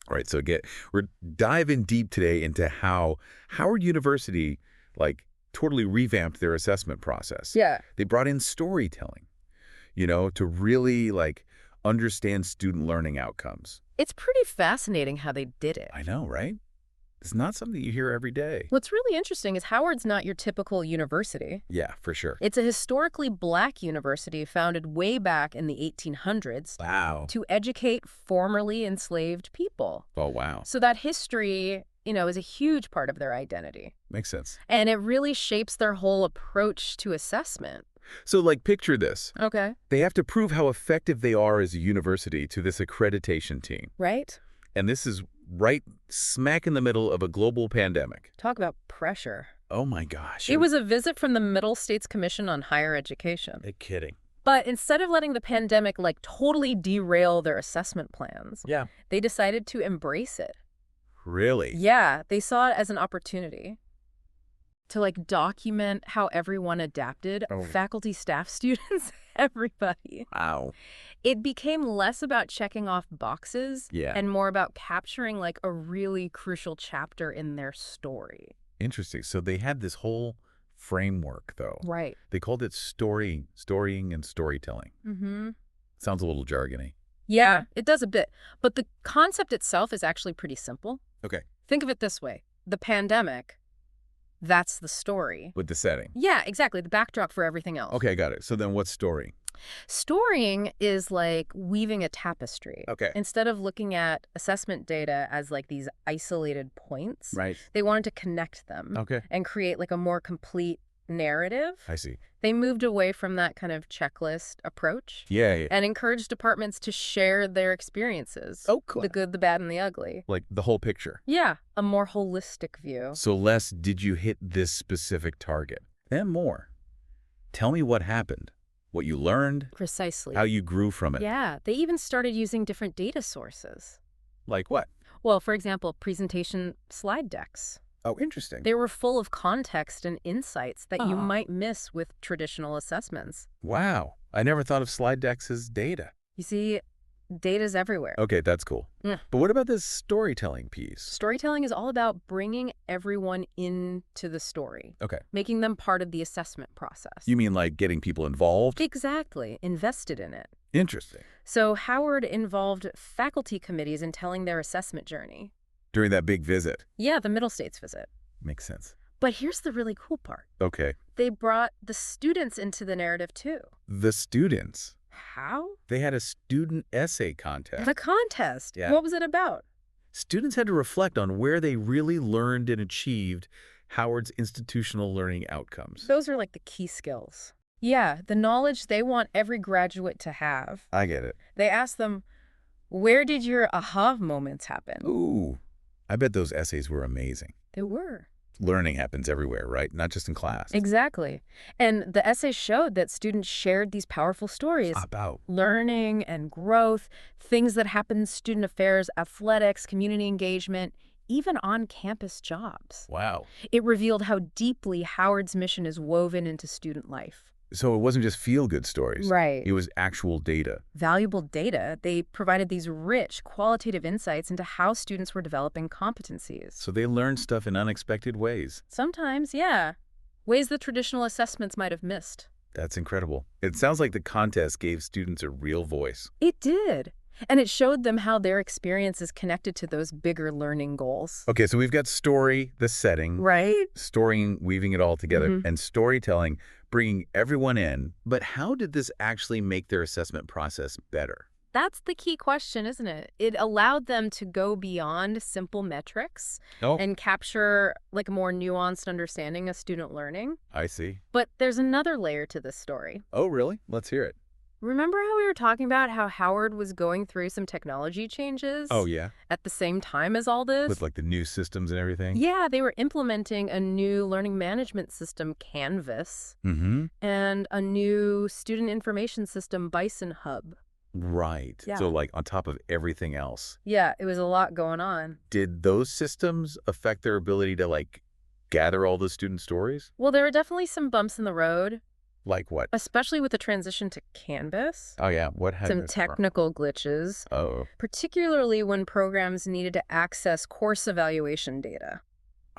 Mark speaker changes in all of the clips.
Speaker 1: All right, so we're diving deep today into how Howard University, like, totally revamped their assessment process.
Speaker 2: Yeah.
Speaker 1: They brought in storytelling, to really, like, understand student learning outcomes.
Speaker 2: It's pretty fascinating how they did it.
Speaker 1: I know, right? It's not something you hear every day.
Speaker 2: What's really interesting is Howard's not your typical university.
Speaker 1: Yeah, for sure.
Speaker 2: It's a historically black university founded way back in the 1800s
Speaker 1: Wow.
Speaker 2: to educate formerly enslaved people.
Speaker 1: Oh, wow.
Speaker 2: So that history, is a huge part of their identity.
Speaker 1: Makes sense.
Speaker 2: And it really shapes their whole approach to assessment.
Speaker 1: So, like, picture this.
Speaker 2: Okay.
Speaker 1: They have to prove how effective they are as a university to this accreditation team.
Speaker 2: Right?
Speaker 1: And this is right smack in the middle of a global pandemic.
Speaker 2: Talk about pressure.
Speaker 1: Oh, my gosh.
Speaker 2: It was a visit from the Middle States Commission on Higher Education.
Speaker 1: You're kidding.
Speaker 2: But instead of letting the pandemic, totally derail their assessment plans,
Speaker 1: Yeah.
Speaker 2: they decided to embrace it.
Speaker 1: Really?
Speaker 2: Yeah, they saw it as an opportunity to, document how everyone adapted,
Speaker 1: Oh.
Speaker 2: faculty, staff, students, everybody.
Speaker 1: Wow.
Speaker 2: It became less about checking off boxes
Speaker 1: Yeah.
Speaker 2: and more about capturing, a really crucial chapter in their story.
Speaker 1: Interesting. So they had this whole framework, though.
Speaker 2: Right.
Speaker 1: They called it storying and storytelling.
Speaker 2: Mm-hmm.
Speaker 1: Sounds a little jargony.
Speaker 2: Yeah, it does a bit. But the concept itself is actually pretty simple.
Speaker 1: Okay.
Speaker 2: Think of it this way. The pandemic, that's the story.
Speaker 1: With the setting.
Speaker 2: Yeah, exactly. The backdrop for everything else.
Speaker 1: Okay, got it. So then what's story?
Speaker 2: Storying is like weaving a tapestry.
Speaker 1: Okay.
Speaker 2: Instead of looking at assessment data as these isolated points,
Speaker 1: Right.
Speaker 2: they wanted to connect them
Speaker 1: Okay.
Speaker 2: and create a more complete narrative.
Speaker 1: I see.
Speaker 2: They moved away from that kind of checklist approach
Speaker 1: Yeah.
Speaker 2: and encouraged departments to share their experiences.
Speaker 1: Oh, cool.
Speaker 2: The good, the bad, and the ugly.
Speaker 1: Like the whole picture.
Speaker 2: Yeah, a more holistic view.
Speaker 1: So less did you hit this specific target? And more. Tell me what happened. What you learned.
Speaker 2: Precisely.
Speaker 1: How you grew from it.
Speaker 2: Yeah, they even started using different data sources.
Speaker 1: Like what?
Speaker 2: Well, for example, presentation slide decks.
Speaker 1: Oh, interesting.
Speaker 2: They were full of context and insights that you
Speaker 1: Ah.
Speaker 2: might miss with traditional assessments.
Speaker 1: Wow. I never thought of slide decks as data.
Speaker 2: You see, data's everywhere.
Speaker 1: Okay, that's cool.
Speaker 2: Yeah.
Speaker 1: But what about this storytelling piece?
Speaker 2: Storytelling is all about bringing everyone into the story,
Speaker 1: Okay.
Speaker 2: making them part of the assessment process.
Speaker 1: You mean like getting people involved?
Speaker 2: Exactly, invested in it.
Speaker 1: Interesting.
Speaker 2: So Howard involved faculty committees in telling their assessment journey.
Speaker 1: During that big visit.
Speaker 2: Yeah, the Middle States visit.
Speaker 1: Makes sense.
Speaker 2: But here's the really cool part.
Speaker 1: Okay.
Speaker 2: They brought the students into the narrative too.
Speaker 1: The students.
Speaker 2: How?
Speaker 1: They had a student essay contest.
Speaker 2: The contest.
Speaker 1: Yeah.
Speaker 2: What was it about?
Speaker 1: Students had to reflect on where they really learned and achieved Howard's institutional learning outcomes.
Speaker 2: Those are the key skills. Yeah, the knowledge they want every graduate to have.
Speaker 1: I get it.
Speaker 2: They ask them, where did your aha moments happen?
Speaker 1: Ooh. I bet those essays were amazing.
Speaker 2: They were.
Speaker 1: Learning happens everywhere, right? Not just in class.
Speaker 2: Exactly. And the essays showed that students shared these powerful stories.
Speaker 1: About.
Speaker 2: Learning and growth, things that happen in student affairs, athletics, community engagement, even on-campus jobs.
Speaker 1: Wow.
Speaker 2: It revealed how deeply Howard's mission is woven into student life.
Speaker 1: So it wasn't just feel-good stories.
Speaker 2: Right.
Speaker 1: It was actual data.
Speaker 2: Valuable data. They provided these rich, qualitative insights into how students were developing competencies.
Speaker 1: So they learned stuff in unexpected ways.
Speaker 2: Sometimes, yeah. Ways that traditional assessments might have missed.
Speaker 1: That's incredible. It sounds like the contest gave students a real voice.
Speaker 2: It did. And it showed them how their experience is connected to those bigger learning goals.
Speaker 1: Okay, so we've got story, the setting,
Speaker 2: Right?
Speaker 1: storying, weaving it all together,
Speaker 2: Mhm.
Speaker 1: and storytelling, bringing everyone in. But how did this actually make their assessment process better?
Speaker 2: That's the key question, isn't it? It allowed them to go beyond simple metrics
Speaker 1: Oh,
Speaker 2: and capture a more nuanced understanding of student learning.
Speaker 1: I see.
Speaker 2: But there's another layer to this story.
Speaker 1: Oh, really? Let's hear it.
Speaker 2: Remember how we were talking about how Howard was going through some technology changes?
Speaker 1: Oh, yeah?
Speaker 2: At the same time as all this?
Speaker 1: With like the new systems and everything?
Speaker 2: Yeah, they were implementing a new learning management system, Canvas,
Speaker 1: Mm-hmm.
Speaker 2: and a new student information system, Bison Hub.
Speaker 1: Right.
Speaker 2: Yeah.
Speaker 1: So like on top of everything else.
Speaker 2: Yeah, it was a lot going on.
Speaker 1: Did those systems affect their ability to gather all the student stories?
Speaker 2: Well, there were definitely some bumps in the road.
Speaker 1: Like what?
Speaker 2: especially with the transition to Canvas.
Speaker 1: Oh, yeah. What had
Speaker 2: Some
Speaker 1: to occur?
Speaker 2: technical glitches,
Speaker 1: Oh.
Speaker 2: particularly when programs needed to access course evaluation data.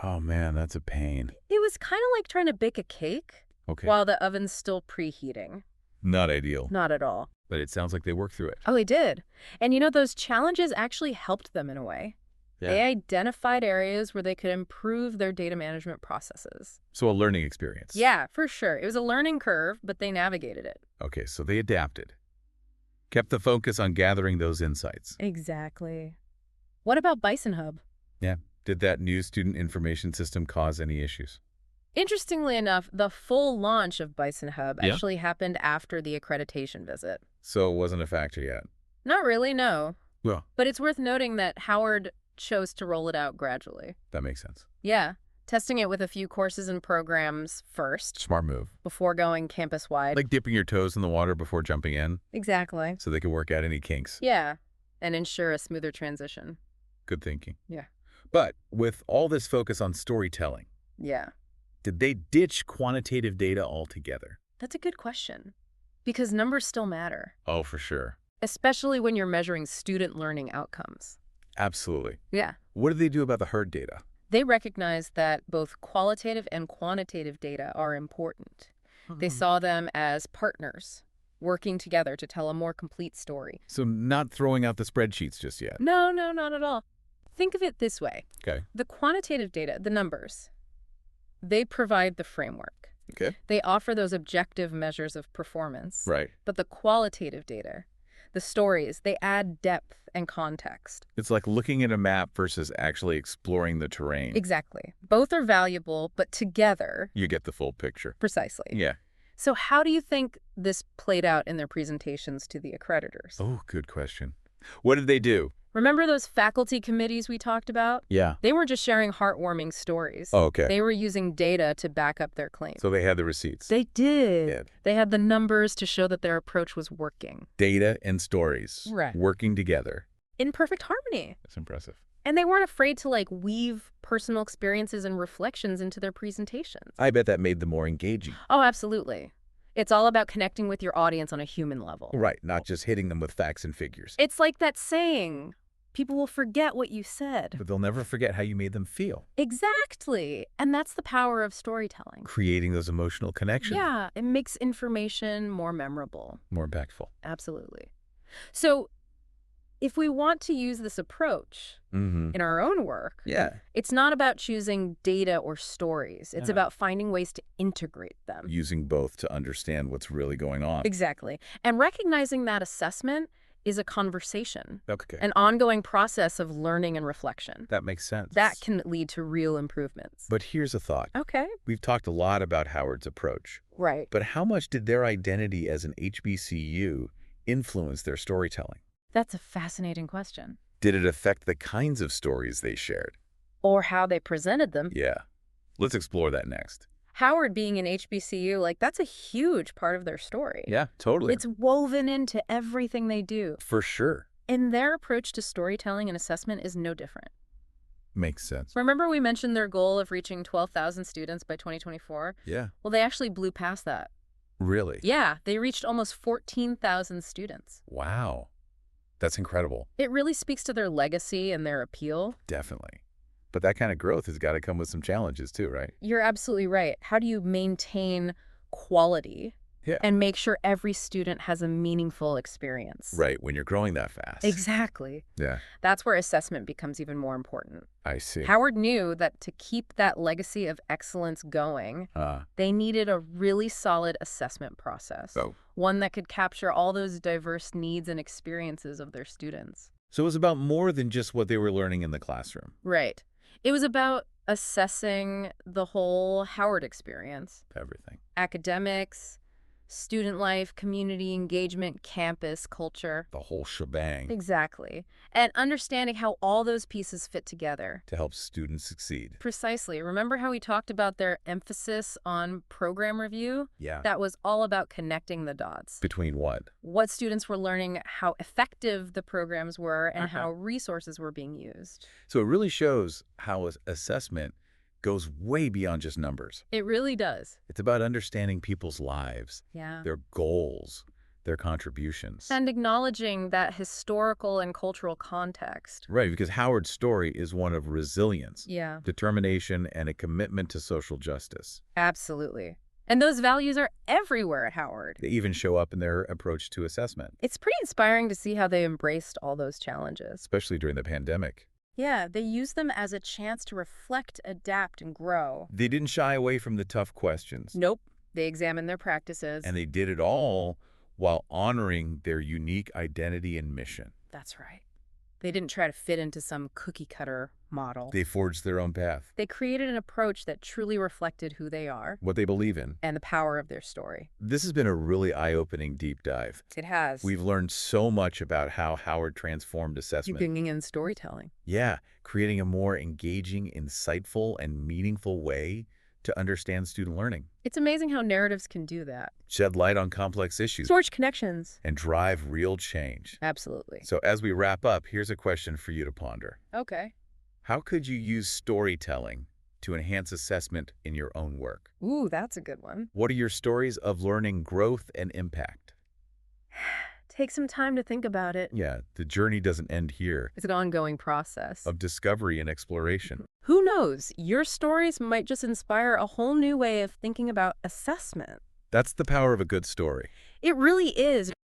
Speaker 1: Oh, man, that's a pain.
Speaker 2: It was kind of like trying to bake a cake
Speaker 1: Okay.
Speaker 2: while the oven's still preheating.
Speaker 1: Not ideal.
Speaker 2: Not at all.
Speaker 1: But it sounds like they worked through it.
Speaker 2: Oh, they did. And those challenges actually helped them in a way.
Speaker 1: Yeah.
Speaker 2: They identified areas where they could improve their data management processes.
Speaker 1: So a learning experience.
Speaker 2: Yeah, for sure. It was a learning curve, but they navigated it.
Speaker 1: Okay, so they adapted. Kept the focus on gathering those insights.
Speaker 2: Exactly. What about Bison Hub?
Speaker 1: Yeah. Did that new student information system cause any issues?
Speaker 2: Interestingly enough, the full launch of Bison Hub
Speaker 1: Yeah?
Speaker 2: actually happened after the accreditation visit.
Speaker 1: So it wasn't a factor yet.
Speaker 2: Not really, no.
Speaker 1: Well,
Speaker 2: But it's worth noting that Howard chose to roll it out gradually.
Speaker 1: that makes sense.
Speaker 2: Yeah, testing it with a few courses and programs first,
Speaker 1: Smart move.
Speaker 2: before going campus-wide.
Speaker 1: Like dipping your toes in the water before jumping in
Speaker 2: Exactly.
Speaker 1: so they could work out any kinks.
Speaker 2: Yeah, and ensure a smoother transition.
Speaker 1: Good thinking.
Speaker 2: Yeah.
Speaker 1: But with all this focus on storytelling,
Speaker 2: Yeah,
Speaker 1: did they ditch quantitative data altogether?
Speaker 2: that's a good question. Because numbers still matter,
Speaker 1: Oh, for sure.
Speaker 2: especially when you're measuring student learning outcomes.
Speaker 1: Absolutely.
Speaker 2: Yeah.
Speaker 1: What did they do about the herd data?
Speaker 2: They recognize that both qualitative and quantitative data are important. They saw them as partners, working together to tell a more complete story.
Speaker 1: So not throwing out the spreadsheets just yet.
Speaker 2: No, not at all. Think of it this way.
Speaker 1: Okay.
Speaker 2: The quantitative data, the numbers, they provide the framework.
Speaker 1: Okay.
Speaker 2: They offer those objective measures of performance.
Speaker 1: Right.
Speaker 2: But the qualitative data, the stories, they add depth and context.
Speaker 1: It's like looking at a map versus actually exploring the terrain.
Speaker 2: Exactly. Both are valuable, but together,
Speaker 1: You get the full picture.
Speaker 2: precisely.
Speaker 1: Yeah.
Speaker 2: So how do you think this played out in their presentations to the accreditors?
Speaker 1: Oh, good question. What did they do?
Speaker 2: Remember those faculty committees we talked about?
Speaker 1: Yeah.
Speaker 2: They weren't just sharing heartwarming stories.
Speaker 1: Oh, okay.
Speaker 2: They were using data to back up their claims.
Speaker 1: So they had the receipts.
Speaker 2: They did.
Speaker 1: Yeah.
Speaker 2: They had the numbers to show that their approach was working.
Speaker 1: Data and stories.
Speaker 2: Right.
Speaker 1: Working together.
Speaker 2: In perfect harmony.
Speaker 1: That's impressive.
Speaker 2: And they weren't afraid to weave personal experiences and reflections into their presentations.
Speaker 1: I bet that made them more engaging.
Speaker 2: Oh, absolutely. It's all about connecting with your audience on a human level.
Speaker 1: Right, not just hitting them with facts and figures.
Speaker 2: It's like that saying, people will forget what you said.
Speaker 1: But they'll never forget how you made them feel.
Speaker 2: Exactly. And that's the power of storytelling.
Speaker 1: Creating those emotional connections.
Speaker 2: Yeah, it makes information more memorable.
Speaker 1: More impactful.
Speaker 2: Absolutely. So if we want to use this approach
Speaker 1: Mm-hmm.
Speaker 2: in our own work,
Speaker 1: Yeah.
Speaker 2: it's not about choosing data or stories. It's
Speaker 1: Yeah.
Speaker 2: about finding ways to integrate them.
Speaker 1: Using both to understand what's really going on.
Speaker 2: Exactly. And recognizing that assessment is a conversation,
Speaker 1: Okay.
Speaker 2: an ongoing process of learning and reflection.
Speaker 1: That makes sense.
Speaker 2: That can lead to real improvements.
Speaker 1: But here's a thought.
Speaker 2: Okay.
Speaker 1: We've talked a lot about Howard's approach.
Speaker 2: Right.
Speaker 1: But how much did their identity as an HBCU influence their storytelling?
Speaker 2: That's a fascinating question.
Speaker 1: Did it affect the kinds of stories they shared?
Speaker 2: Or how they presented them.
Speaker 1: Yeah. Let's explore that next.
Speaker 2: Howard being an HBCU, that's a huge part of their story.
Speaker 1: Yeah, totally.
Speaker 2: It's woven into everything they do.
Speaker 1: For sure.
Speaker 2: And their approach to storytelling and assessment is no different.
Speaker 1: Makes sense.
Speaker 2: Remember we mentioned their goal of reaching 12,000 students by 2024?
Speaker 1: Yeah.
Speaker 2: Well, they actually blew past that.
Speaker 1: Really?
Speaker 2: Yeah, they reached almost 14,000 students.
Speaker 1: Wow. That's incredible.
Speaker 2: It really speaks to their legacy and their appeal.
Speaker 1: Definitely. But that kind of growth has got to come with some challenges too, right?
Speaker 2: You're absolutely right. How do you maintain quality and make sure every student has a meaningful experience?
Speaker 1: Right, when you're growing that fast.
Speaker 2: Exactly.
Speaker 1: Yeah,
Speaker 2: That's where assessment becomes even more important.
Speaker 1: I see.
Speaker 2: Howard knew that to keep that legacy of excellence going, they needed a really solid assessment process.
Speaker 1: Oh.
Speaker 2: One that could capture all those diverse needs and experiences of their students.
Speaker 1: So it was about more than just what they were learning in the classroom.
Speaker 2: Right. It was about assessing the whole Howard experience.
Speaker 1: Everything.
Speaker 2: Academics, student life, community engagement, campus, culture.
Speaker 1: The whole shebang.
Speaker 2: Exactly. And understanding how all those pieces fit together.
Speaker 1: To help students succeed.
Speaker 2: Precisely. Remember how we talked about their emphasis on program review?
Speaker 1: Yeah.
Speaker 2: That was all about connecting the dots.
Speaker 1: Between what?
Speaker 2: What students were learning, how effective the programs were, and how resources were being used.
Speaker 1: So it really shows how assessment goes way beyond just numbers.
Speaker 2: It really does.
Speaker 1: It's about understanding people's lives,
Speaker 2: Yeah.
Speaker 1: their goals, their contributions.
Speaker 2: And acknowledging that historical and cultural context.
Speaker 1: Right, because Howard's story is one of resilience,
Speaker 2: Yeah.
Speaker 1: determination, and a commitment to social justice.
Speaker 2: Absolutely. And those values are everywhere at Howard.
Speaker 1: They even show up in their approach to assessment,
Speaker 2: It's pretty inspiring to see how they embraced all those challenges.
Speaker 1: especially during the pandemic.
Speaker 2: Yeah, they use them as a chance to reflect, adapt, and grow.
Speaker 1: They didn't shy away from the tough questions,
Speaker 2: Nope. They examine their practices.
Speaker 1: and they did it all while honoring their unique identity and mission.
Speaker 2: That's right. They didn't try to fit into some cookie-cutter model.
Speaker 1: They forged their own path,
Speaker 2: They created an approach that truly reflected who they are
Speaker 1: what they believe in.
Speaker 2: and the power of their story.
Speaker 1: This has been a really eye-opening deep dive.
Speaker 2: It has.
Speaker 1: We've learned so much about how Howard transformed assessment.
Speaker 2: bringing in storytelling.
Speaker 1: Yeah, creating a more engaging, insightful, and meaningful way to understand student learning.
Speaker 2: It's amazing how narratives can do that.
Speaker 1: Shed light on complex issues
Speaker 2: Forge connections.
Speaker 1: and drive real change.
Speaker 2: Absolutely.
Speaker 1: So as we wrap up, here's a question for you to ponder.
Speaker 2: Okay.
Speaker 1: How could you use storytelling to enhance assessment in your own work?
Speaker 2: Ooh, that's a good one.
Speaker 1: What are your stories of learning growth and impact?
Speaker 2: Take some time to think about it.
Speaker 1: Yeah, the journey doesn't end here,
Speaker 2: It's an ongoing process.
Speaker 1: of discovery and exploration.
Speaker 2: Who knows? Your stories might just inspire a whole new way of thinking about assessment.
Speaker 1: That's the power of a good story.
Speaker 2: It really is.